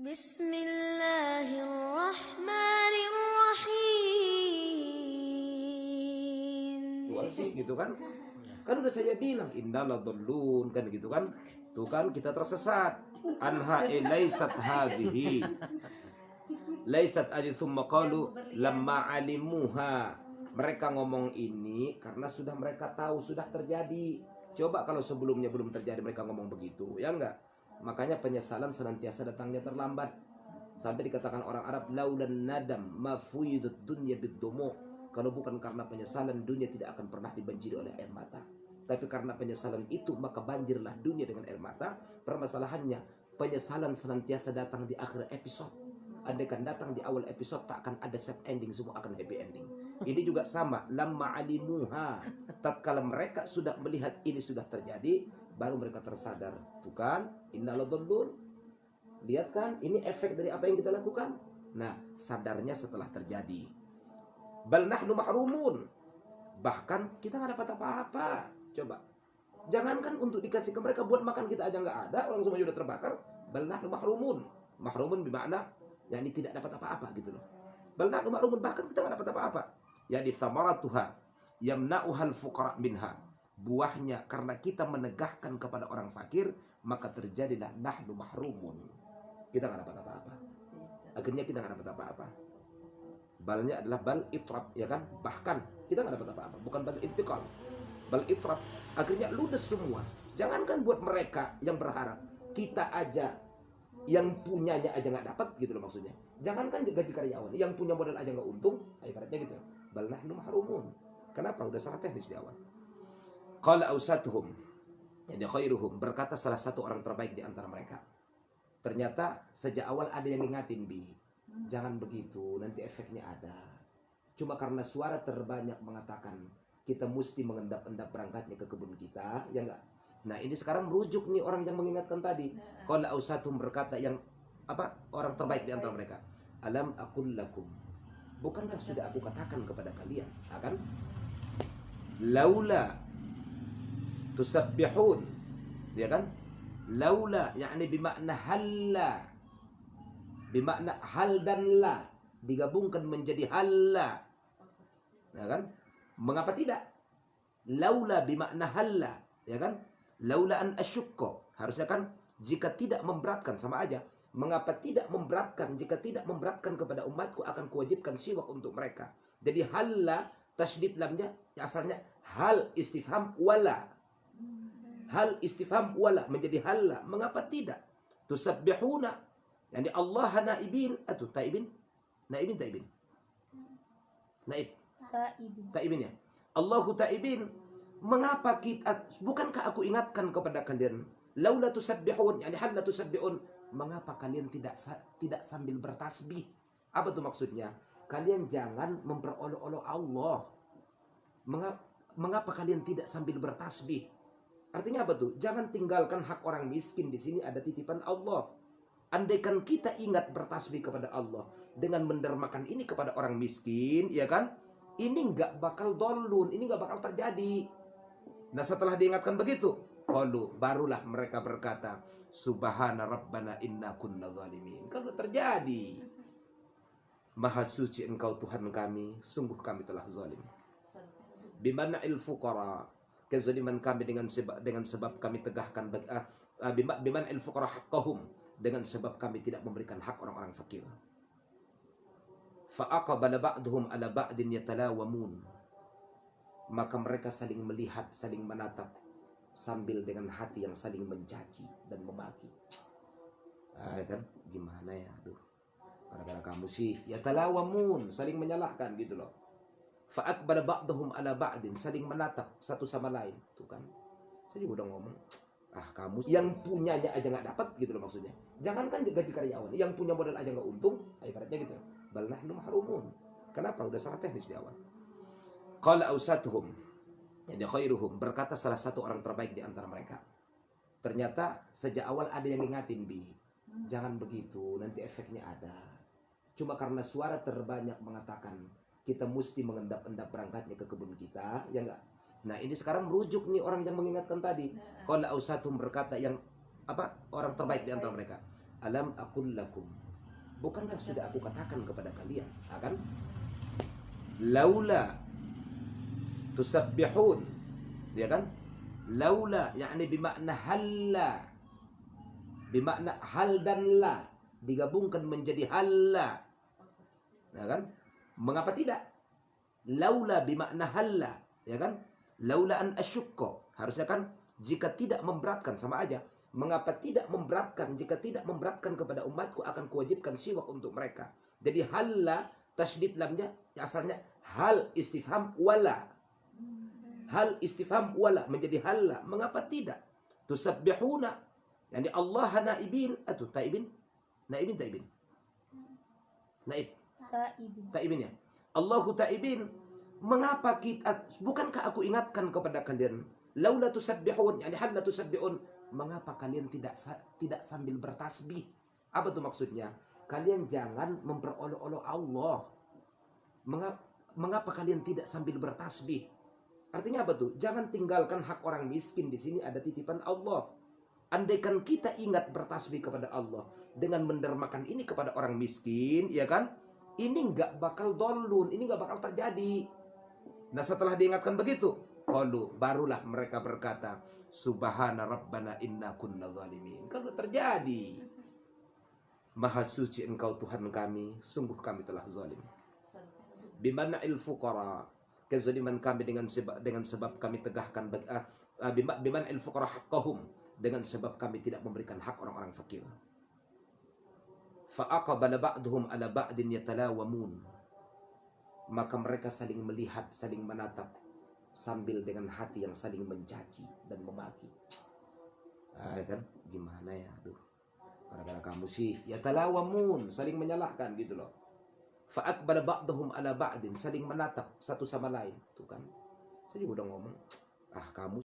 Bismillahirrahmanirrahim. Jual sih gitu kan. Kan udah saya bilang innaladzallun kan gitu kan. Tuh kan kita tersesat. Anha laysat hadhihi. Laysat thumma qalu lamma alimuha. Mereka ngomong ini karena sudah mereka tahu sudah terjadi. Coba kalau sebelumnya belum terjadi mereka ngomong begitu, ya enggak? Makanya penyesalan senantiasa datangnya terlambat. Sampai dikatakan orang Arab laulan nadam mafuyidud dunya biddumu. Kalau bukan karena penyesalan dunia tidak akan pernah dibanjiri oleh air mata. Tapi karena penyesalan itu maka banjirlah dunia dengan air mata. Permasalahannya penyesalan senantiasa datang di akhir episode. Andaikan datang di awal episode tak akan ada sad ending, semua akan happy ending. Ini juga sama, lamma alimuha. Tatkala mereka sudah melihat ini sudah terjadi, baru mereka tersadar. Tuh kan, innaladzallun. Lihat kan, ini efek dari apa yang kita lakukan. Nah, sadarnya setelah terjadi. Bal nahnu mahrumun. Bahkan kita nggak dapat apa-apa. Coba. Jangankan untuk dikasih ke mereka buat makan kita aja nggak ada, orang semua sudah terbakar. Bal nahnu mahrumun. Mahrumun bermakna ini tidak dapat apa-apa gitu loh. Bal nahnu mahrumun, bahkan kita nggak dapat apa-apa. Yani thamaratuha yamna'uhal fuqara minha. Buahnya karena kita menegahkan kepada orang fakir, maka terjadilah nahnu mahrumun. Kita nggak dapat apa-apa. Akhirnya kita nggak dapat apa-apa. Balnya adalah bal itrab, ya kan? Bahkan kita nggak dapat apa-apa. Bukan bal intiqal, bal itrab. Akhirnya ludes semua. Jangankan buat mereka yang berharap, kita aja yang punyanya aja nggak dapat gitu loh maksudnya. Jangankan gaji karyawan, yang punya modal aja nggak untung, ibaratnya gitu. Bal nahnu mahrumun. Kenapa? Udah salah teknis di awal. Qala ausatuhum, yani khairuhum, berkata salah satu orang terbaik di antara mereka. Ternyata sejak awal ada yang ngingatin, Bi. Jangan begitu, nanti efeknya ada. Cuma karena suara terbanyak mengatakan kita mesti mengendap-endap berangkatnya ke kebun kita, ya enggak? Nah, ini sekarang merujuk nih orang yang mengingatkan tadi. Qala ausatuhum, berkata yang orang terbaik di antara mereka. Alam aqul lakum, bukankah sudah aku katakan kepada kalian, akan laula tusabbihun, ya kan? Laula yakni bimakna halla, bimakna hal dan la digabungkan menjadi halla, ya kan? Mengapa tidak? Laula bimakna halla, ya kan? Laula an asyukko, harusnya kan jika tidak memberatkan, sama aja. Mengapa tidak memberatkan? Jika tidak memberatkan kepada umatku, akan kuwajibkan siwak untuk mereka. Jadi halla tasydid lamnya asalnya hal istifham wala. Hal istifham wala menjadi halla. Mengapa tidak? Tusabbihuna, yani Allah naibin atau taibin. Naibin taibin. Naib. Taibin ya. Allahu taibin. Mengapa kita, bukankah aku ingatkan kepada kalian, laula tusabbihun, yani hal la tusabbihun, mengapa kalian tidak sambil bertasbih? Apa tuh maksudnya? Kalian jangan memperolok-olok Allah. Mengapa kalian tidak sambil bertasbih? Artinya apa tuh? Jangan tinggalkan hak orang miskin, di sini ada titipan Allah. Andaikan kita ingat bertasbih kepada Allah dengan mendermakan ini kepada orang miskin, ya kan? Ini nggak bakal dolun, ini nggak bakal terjadi. Nah, setelah diingatkan begitu, qalu, barulah mereka berkata, subhana rabbana inna kunna zalimin. Kalau terjadi, maha suci engkau Tuhan kami, sungguh kami telah zalim. Bimana'il fuqara, kezaliman kami dengan sebab kami tegahkan bimana'il fuqara haqqahum, dengan sebab kami tidak memberikan hak orang-orang fakir. Fa aqbala ba'duhum ala ba'din yatalawamun, maka mereka saling melihat, saling menatap, sambil dengan hati yang saling mencaci dan memaki. Kan gimana ya, aduh, gara-gara kamu sih, ya talawamun, saling menyalahkan gitu loh. Fa aqbala ba'duhum ala ba'din, saling menatap satu sama lain. Tuh kan, saya juga udah ngomong, kamu yang punyanya aja nggak dapat gitu loh maksudnya. Jangankan gaji karyawan, yang punya modal aja nggak untung, ibaratnya gitu. Bal nahnu mahrumun. Kenapa? Udah salah teknis di awal. Qala ausatuhum, yani khairuhum, berkata salah satu orang terbaik di antara mereka. Ternyata sejak awal ada yang ngingatin, Bi. Jangan begitu, nanti efeknya ada. Cuma karena suara terbanyak mengatakan kita mesti mengendap-endap berangkatnya ke kebun kita, ya enggak? Nah, ini sekarang merujuk nih orang yang mengingatkan tadi. Qala ausatuhum, berkata yang orang terbaik di antara mereka. Alam aqul lakum, bukankah sudah aku katakan kepada kalian, akan laula tusabbihun, ya kan? Laula yakni bimakna halla, bimakna hal dan la digabungkan menjadi halla, ya kan? Mengapa tidak? Laula bimakna halla, ya kan? Laula an asyukko, harusnya kan jika tidak memberatkan, sama aja. Mengapa tidak memberatkan? Jika tidak memberatkan kepada umatku, akan kuwajibkan siwak untuk mereka. Jadi halla tasydid lamnya asalnya hal istifham wala. Hal istifham wala menjadi halla. Mengapa tidak? Tusabbihuna, yani Allah naibin atau taibin? Naibin taibin. Naib. Taibin ya. Allahu taibin. Mengapa kita, bukankah aku ingatkan kepada kalian, laula tusabbihun, yani hal la tusabbihun, mengapa kalian tidak sambil bertasbih? Apa tuh maksudnya? Kalian jangan memperolok-olok Allah. Mengapa kalian tidak sambil bertasbih? Artinya apa tuh? Jangan tinggalkan hak orang miskin, di sini ada titipan Allah. Andaikan kita ingat bertasbih kepada Allah dengan mendermakan ini kepada orang miskin, ya kan? Ini nggak bakal dolun, ini nggak bakal terjadi. Nah, setelah diingatkan begitu, qalu, barulah mereka berkata, subhana rabbana inna kunna zalimin. Kalau terjadi, maha suci engkau Tuhan kami, sungguh kami telah zalim. Bimana'il fuqara, kezaliman kami dengan sebab kami tegahkan bimana'il fuqara haqqahum, dengan sebab kami tidak memberikan hak orang-orang fakir. Fa'aqabala ba'duhum ala ba'din yatalawamun, maka mereka saling melihat, saling menatap, sambil dengan hati yang saling mencaci dan memaki. Kan gimana ya, aduh, gara-gara kamu sih, yatalawamun, saling menyalahkan gitu loh. Fa'aqbala ba'duhum ala ba'din, saling menatap satu sama lain, tuh kan. Saya juga udah ngomong, kamu